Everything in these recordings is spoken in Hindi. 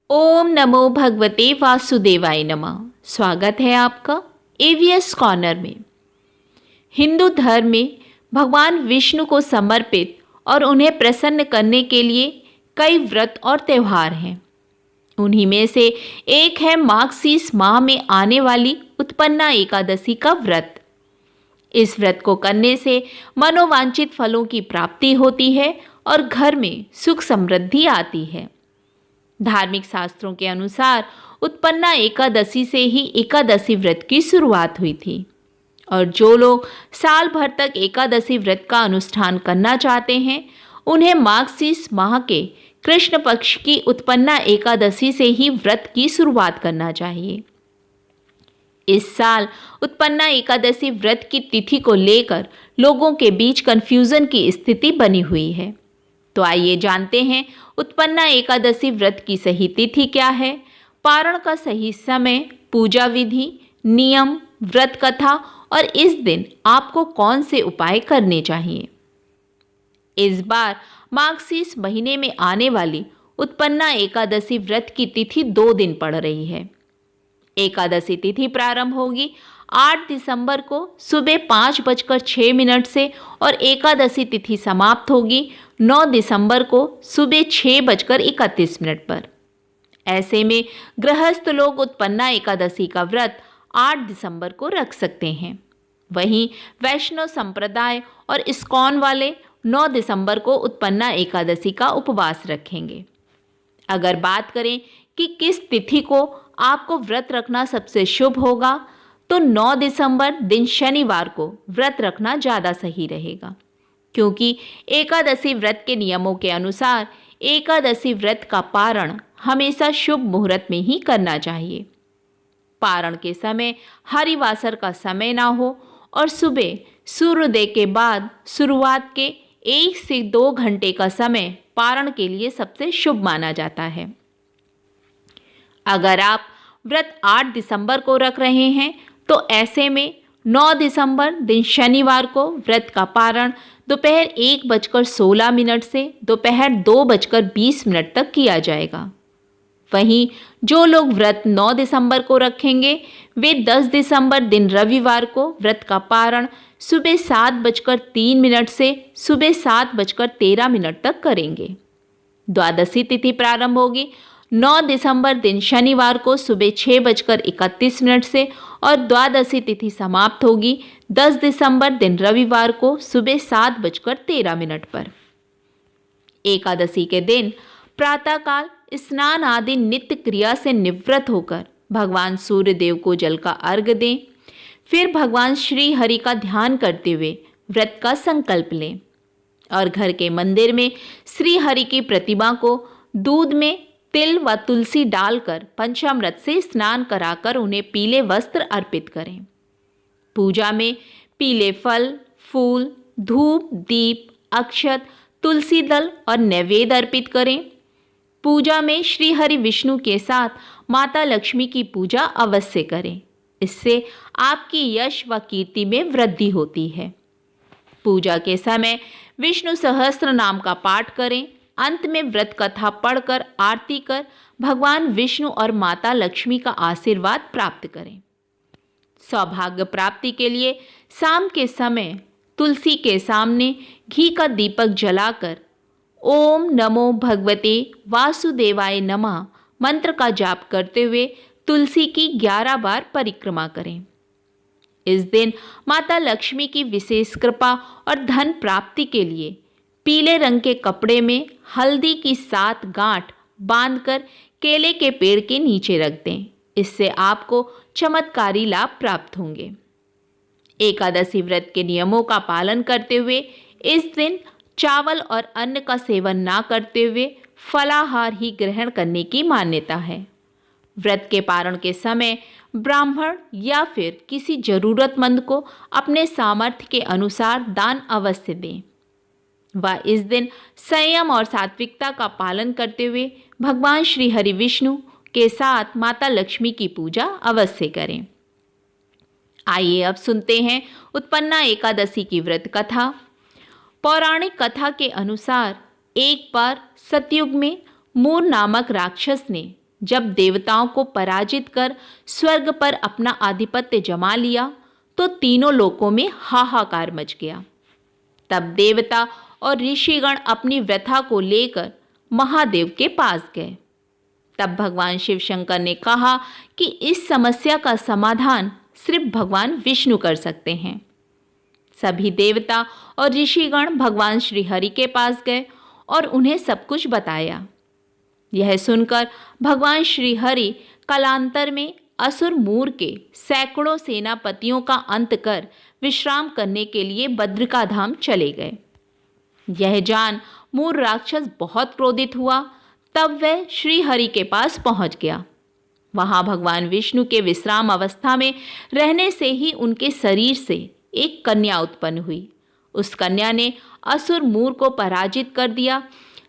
ओम नमो भगवते वासुदेवाय नमः। स्वागत है आपका एवीएस कॉर्नर में। हिंदू धर्म में भगवान विष्णु को समर्पित और उन्हें प्रसन्न करने के लिए कई व्रत और त्यौहार हैं। उन्हीं में से एक है माघ माह में आने वाली उत्पन्ना एकादशी का व्रत। इस व्रत को करने से मनोवांछित फलों की प्राप्ति होती है और घर में सुख समृद्धि आती है। धार्मिक शास्त्रों के अनुसार उत्पन्ना एकादशी से ही एकादशी व्रत की शुरुआत हुई थी और जो लोग साल भर तक एकादशी व्रत का अनुष्ठान करना चाहते हैं उन्हें माघ माह के कृष्ण पक्ष की उत्पन्ना एकादशी से ही व्रत की शुरुआत करना चाहिए। इस साल उत्पन्ना एकादशी व्रत की तिथि को लेकर लोगों के बीच कन्फ्यूजन की स्थिति बनी हुई है। तो आइए जानते हैं उत्पन्ना एकादशी व्रत की सही तिथि क्या है, पारण का सही समय, पूजा विधि, नियम, व्रत कथा और इस दिन आपको कौन से उपाय करने चाहिए। इस बार माघ महीने में आने वाली उत्पन्ना एकादशी व्रत की तिथि 2 दिन पड़ रही है। एकादशी तिथि प्रारंभ होगी 8 दिसंबर को सुबह 5:06 से और एकादशी तिथि समाप्त होगी 9 दिसंबर को सुबह 6:31 पर। ऐसे में गृहस्थ लोग उत्पन्ना एकादशी का व्रत 8 दिसंबर को रख सकते हैं। वहीं वैष्णव संप्रदाय और इस्कॉन वाले 9 दिसंबर को उत्पन्ना एकादशी का उपवास रखेंगे। अगर बात करें कि किस तिथि को आपको व्रत रखना सबसे शुभ होगा तो 9 दिसंबर दिन शनिवार को व्रत रखना ज़्यादा सही रहेगा, क्योंकि एकादशी व्रत के नियमों के अनुसार एकादशी व्रत का पारण हमेशा शुभ मुहूर्त में ही करना चाहिए। पारण के समय हरिवासर का समय ना हो और सुबह सूर्योदय के बाद शुरुआत के 1 से 2 घंटे का समय पारण के लिए सबसे शुभ माना जाता है। अगर आप व्रत 8 दिसंबर को रख रहे हैं तो ऐसे में 9 दिसंबर दिन शनिवार को व्रत का पारण दोपहर 1:16 से दोपहर 2:20 तक किया जाएगा। वहीं जो लोग व्रत 9 दिसंबर को रखेंगे वे 10 दिसंबर दिन रविवार को व्रत का पारण सुबह 7:03 से सुबह 7:13 तक करेंगे। द्वादशी तिथि प्रारंभ होगी 9 दिसंबर दिन शनिवार को सुबह 6:31 से और द्वादशी तिथि समाप्त होगी 10 दिसंबर दिन रविवार को सुबह 7:13 पर। एकादशी के दिन प्रातःकाल स्नान आदि नित्य क्रिया से निवृत्त होकर भगवान सूर्य देव को जल का अर्घ्य दें। फिर भगवान श्री हरि का ध्यान करते हुए व्रत का संकल्प लें और घर के मंदिर में श्री हरि की प्रतिमा को दूध में तिल व तुलसी डालकर पंचामृत से स्नान कराकर उन्हें पीले वस्त्र अर्पित करें। पूजा में पीले फल, फूल, धूप, दीप, अक्षत, तुलसी दल और नैवेद्य अर्पित करें। पूजा में श्री हरि विष्णु के साथ माता लक्ष्मी की पूजा अवश्य करें। इससे आपकी यश व कीर्ति में वृद्धि होती है। पूजा के समय विष्णु सहस्त्र नाम का पाठ करें। अंत में व्रत कथा पढ़कर आरती कर भगवान विष्णु और माता लक्ष्मी का आशीर्वाद प्राप्त करें। सौभाग्य प्राप्ति के लिए शाम के समय तुलसी के सामने घी का दीपक जलाकर ओम नमो भगवते वासुदेवाय नमः मंत्र का जाप करते हुए तुलसी की 11 बार परिक्रमा करें। इस दिन माता लक्ष्मी की विशेष कृपा और धन प्राप्ति के लिए पीले रंग के कपड़े में हल्दी की 7 गांठ बांधकर केले के पेड़ के नीचे रख दें। इससे आपको चमत्कारी लाभ प्राप्त होंगे। एकादशी व्रत के नियमों का पालन करते हुए इस दिन चावल और अन्न का सेवन ना करते हुए फलाहार ही ग्रहण करने की मान्यता है। व्रत के पारण के समय ब्राह्मण या फिर किसी जरूरतमंद को अपने सामर्थ्य के अनुसार दान अवश्य दें। वह इस दिन संयम और सात्विकता का पालन करते हुए भगवान श्री हरि विष्णु के साथ माता लक्ष्मी की पूजा अवश्य करें। आइए अब सुनते हैं उत्पन्ना एकादशी की व्रत कथा। पौराणिक कथा के अनुसार एक बार सतयुग में मूर नामक राक्षस ने जब देवताओं को पराजित कर स्वर्ग पर अपना आधिपत्य जमा लिया तो तीनों लोकों में हाहाकार मच गया। तब देवता और ऋषिगण अपनी व्यथा को लेकर महादेव के पास गए। तब भगवान शिव शंकर ने कहा कि इस समस्या का समाधान सिर्फ भगवान विष्णु कर सकते हैं। सभी देवता और ऋषिगण भगवान श्री हरि के पास गए और उन्हें सब कुछ बताया। यह सुनकर भगवान श्री हरि कालांतर में असुर मूर के सैकड़ों सेनापतियों का अंत कर विश्राम करने के लिए बद्रिका धाम चले गए। यह जान मूर राक्षस बहुत क्रोधित हुआ। तब वह श्री हरि के पास पहुंच गया। वहां भगवान विष्णु के विश्राम अवस्था में रहने से ही उनके शरीर से एक कन्या उत्पन्न हुई। उस कन्या ने असुर मूर को पराजित कर दिया।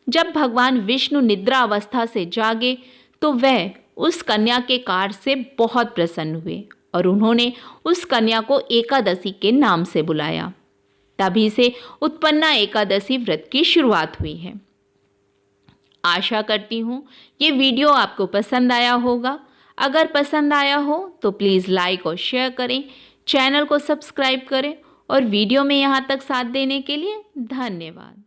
जब भगवान विष्णु निद्रा अवस्था से जागे तो वह उस कन्या के कार्य से बहुत प्रसन्न हुए और उन्होंने उस कन्या को एकादशी के नाम से बुलाया। तभी से उत्पन्ना एकादशी व्रत की शुरुआत हुई है। आशा करती हूँ ये वीडियो आपको पसंद आया होगा। अगर पसंद आया हो तो प्लीज़ लाइक और शेयर करें, चैनल को सब्सक्राइब करें और वीडियो में यहाँ तक साथ देने के लिए धन्यवाद।